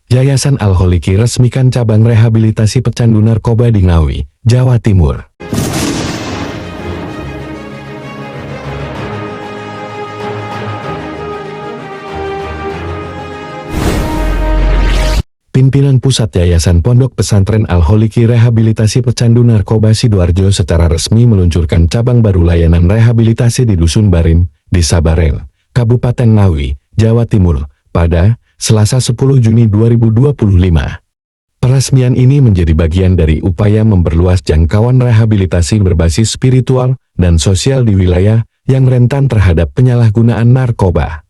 Yayasan Al-Holiki resmikan cabang rehabilitasi pecandu narkoba di Ngawi, Jawa Timur. Pimpinan Pusat Yayasan Pondok Pesantren Al-Holiki Rehabilitasi Pecandu Narkoba Sidoarjo secara resmi meluncurkan cabang baru layanan rehabilitasi di Dusun Barim, Desa Barel, Kabupaten Ngawi, Jawa Timur, pada Selasa 10 Juni 2025. Peresmian ini menjadi bagian dari upaya memperluas jangkauan rehabilitasi berbasis spiritual dan sosial di wilayah yang rentan terhadap penyalahgunaan narkoba.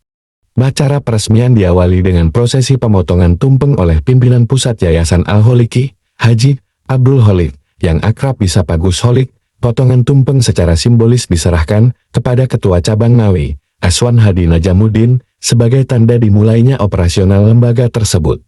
Acara peresmian diawali dengan prosesi pemotongan tumpeng oleh pimpinan pusat Yayasan Al-Holiki, Haji Abdul Holik, yang akrab disapa Gus Holik. Potongan tumpeng secara simbolis diserahkan kepada Ketua Cabang Ngawi, Aswan Hadi Najamuddin, sebagai tanda dimulainya operasional lembaga tersebut.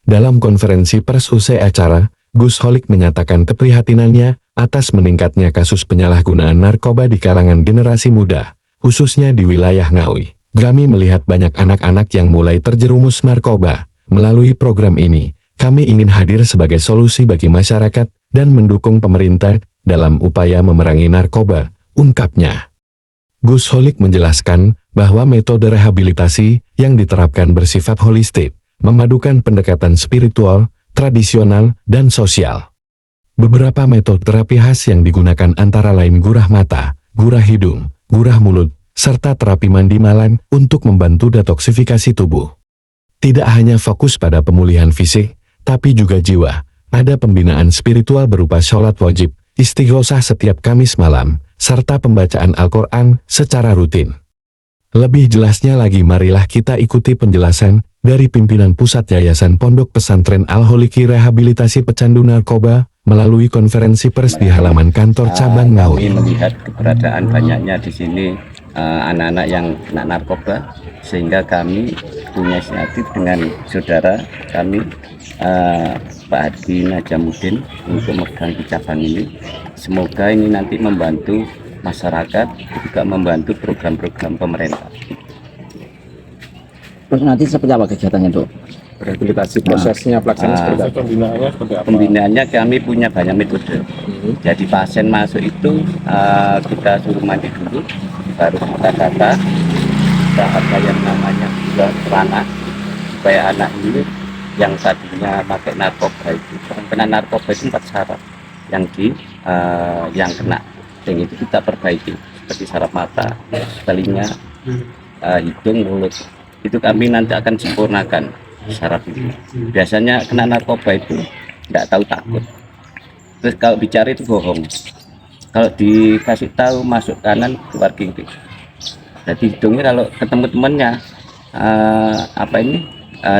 Dalam konferensi pers usai acara, Gus Holik menyatakan keprihatinannya atas meningkatnya kasus penyalahgunaan narkoba di kalangan generasi muda, khususnya di wilayah Ngawi. Kami melihat banyak anak-anak yang mulai terjerumus narkoba. Melalui program ini, kami ingin hadir sebagai solusi bagi masyarakat dan mendukung pemerintah dalam upaya memerangi narkoba, ungkapnya. Gus Holik menjelaskan bahwa metode rehabilitasi yang diterapkan bersifat holistik, memadukan pendekatan spiritual, tradisional, dan sosial. Beberapa metode terapi khas yang digunakan antara lain gurah mata, gurah hidung, gurah mulut, serta terapi mandi malam untuk membantu detoksifikasi tubuh. Tidak hanya fokus pada pemulihan fisik, tapi juga jiwa. Ada pembinaan spiritual berupa sholat wajib, istighosah setiap Kamis malam, serta pembacaan Al-Quran secara rutin. Lebih jelasnya lagi, marilah kita ikuti penjelasan dari pimpinan Pusat Yayasan Pondok Pesantren Al-Holiki Rehabilitasi Pecandu Narkoba melalui konferensi pers di halaman kantor cabang Ngawi. Kami melihat keberadaan banyaknya di sini anak-anak yang kena narkoba, sehingga kami punya inisiatif dengan saudara kami Pak Hadi Najamuddin untuk megang di cabang ini. Semoga ini nanti membantu masyarakat, juga membantu program-program pemerintah. Terus nanti seperti apa kegiatannya, Dok? Rehabilitasi prosesnya, pelaksanaan seperti apa? Pembinaannya seperti apa? Pembinaannya kami punya banyak metode. Jadi pasien masuk itu kita suruh mandi dulu, baru kita data, kita ada yang namanya gula celana, supaya anak ini yang tadinya pakai narkoba itu, kena narkoba itu 4 syarat yang kena, yang itu kita perbaiki seperti saraf mata, telinga, hidung, mulut. Itu kami nanti akan sempurnakan syarat ini. Biasanya kena narkoba itu nggak tahu takut. Terus kalau bicara itu bohong. Kalau dikasih tahu masuk kanan keluar kiri. Jadi hidungnya kalau ketemu temannya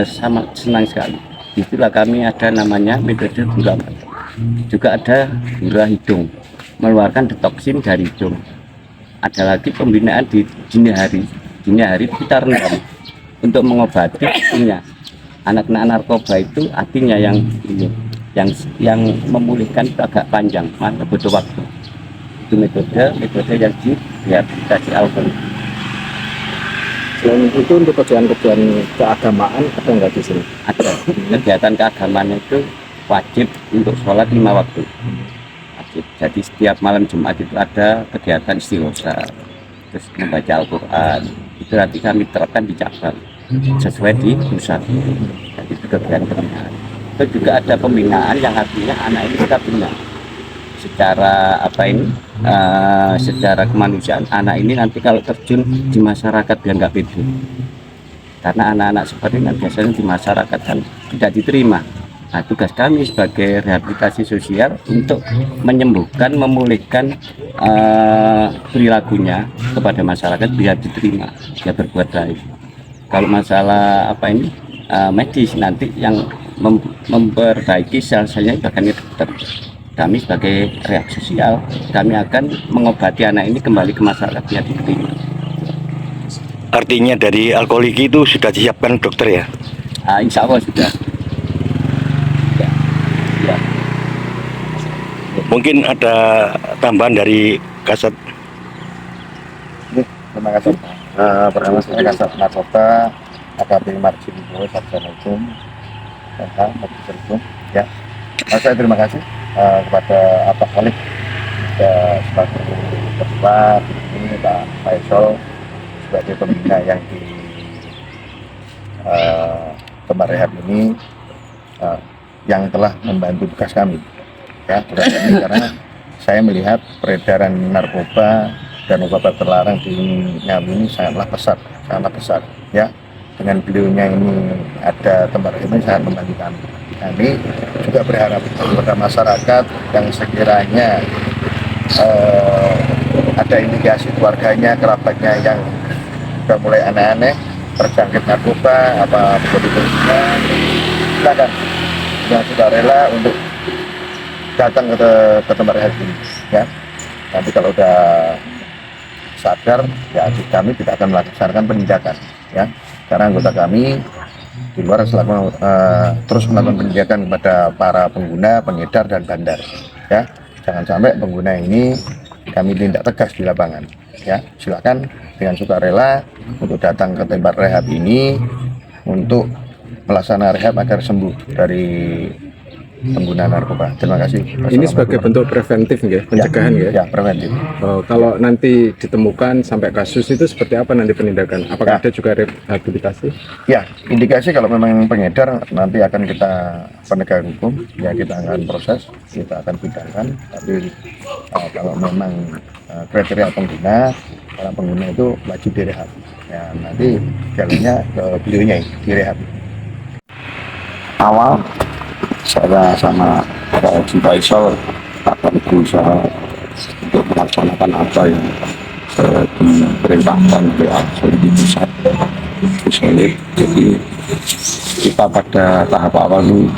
sama senang sekali. Itulah kami ada namanya metode gula mata. Juga ada gula hidung, mengeluarkan detoksin dari hidung. Ada lagi pembinaan di dini hari. Dini hari kita rendam untuk mengobati hatinya. Anak narkoba itu artinya yang memulihkan itu agak panjang, maka butuh waktu. Itu metode yang direhabilitasi Al-Holiki. Selain itu untuk kegiatan keagamaan ada nggak di sini? Ada kegiatan keagamaan itu wajib untuk sholat 5 waktu. Wajib. Jadi setiap malam Jumat itu ada kegiatan istighosah, terus membaca Al-Quran. Itu nanti kami terapkan di cabang sesuai di pusat. Jadi itu kegiatan pembinaan. Itu juga ada pembinaan yang artinya anak ini kita bina secara secara kemanusiaan. Anak ini nanti kalau terjun di masyarakat dia nggak pede, karena anak-anak seperti ini biasanya di masyarakat kan tidak diterima. Nah, tugas kami sebagai rehabilitasi sosial untuk menyembuhkan, memulihkan perilakunya kepada masyarakat biar diterima, biar berbuat baik. Kalau masalah medis nanti yang memperbaiki sel-selnya bahkan dokter. Kami sebagai rehab sosial, kami akan mengobati anak ini kembali ke masyarakat biar diterima. Artinya dari Al-Holiki itu sudah disiapkan dokter ya? Insya Allah sudah. Ya. Mungkin ada tambahan dari Kasat. Terima kasih. Pertama saya Kasat Narkoba, AKP Marjin Sarjana Hukum. tentang Majelis Hukum. Ya, saya terima kasih kepada Pak Khalid sebagai ketua ini, Pak Faisal sebagai pembina yang di tempat rehab ini yang telah membantu tugas kami. Ya, tugas kami karena saya melihat peredaran narkoba dan obat terlarang di Ngawi ini sangatlah besar. Ya, dengan beliaunya ini ada tempat ini sangat membantu kami. Kami juga berharap kepada masyarakat yang sekiranya ada indikasi keluarganya, kerabatnya yang sudah mulai aneh-aneh, terjangkit narkoba, apa begitu, silakan yang sudah rela untuk datang ke tempat rehab ini. Ya, nanti kalau udah sadar, ya kami tidak akan melaksanakan penindakan. Ya, karena anggota kami di luar terus melakukan penindakan kepada para pengguna, pengedar dan bandar. Ya, jangan sampai pengguna ini kami tindak tegas di lapangan. Ya, silakan dengan sukarela untuk datang ke tempat rehab ini untuk melaksanakan rehab agar sembuh dari pengguna narkoba. Terima kasih. Ini sebagai bentuk preventif nggih, pencegahan nggih. Ya, preventif. Kalau nanti ditemukan sampai kasus itu seperti apa nanti penindakan? Apakah ada juga rehabilitasi? Ya, indikasi kalau memang pengedar nanti akan kita penegakan hukum, ya kita akan proses, kita akan pidanakan. Tapi kalau memang kriteria pengguna, para pengguna itu wajib direhab. Ya, nanti jalannya ke beliaunya direhab. Awal saya sama Pak Haji Faisal akan berusaha untuk melaksanakan apa yang diperintahkan oleh Aksel di pusat Sulit. Jadi kita pada tahap awal ini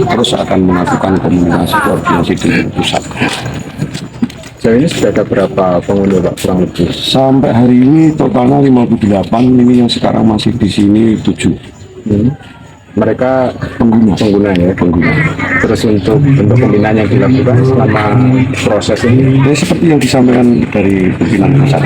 terus akan melakukan komunikasi koordinasi dengan pusat. Sejauh ini sudah ada berapa pengunduh Pak, kurang lebih? Sampai hari ini totalnya 58, ini yang sekarang masih di sini 7. Mereka pengguna ya, pengguna. Terus untuk bentuk pembinaan yang dilakukan selama proses ini, Seperti yang disampaikan dari pimpinan pusat.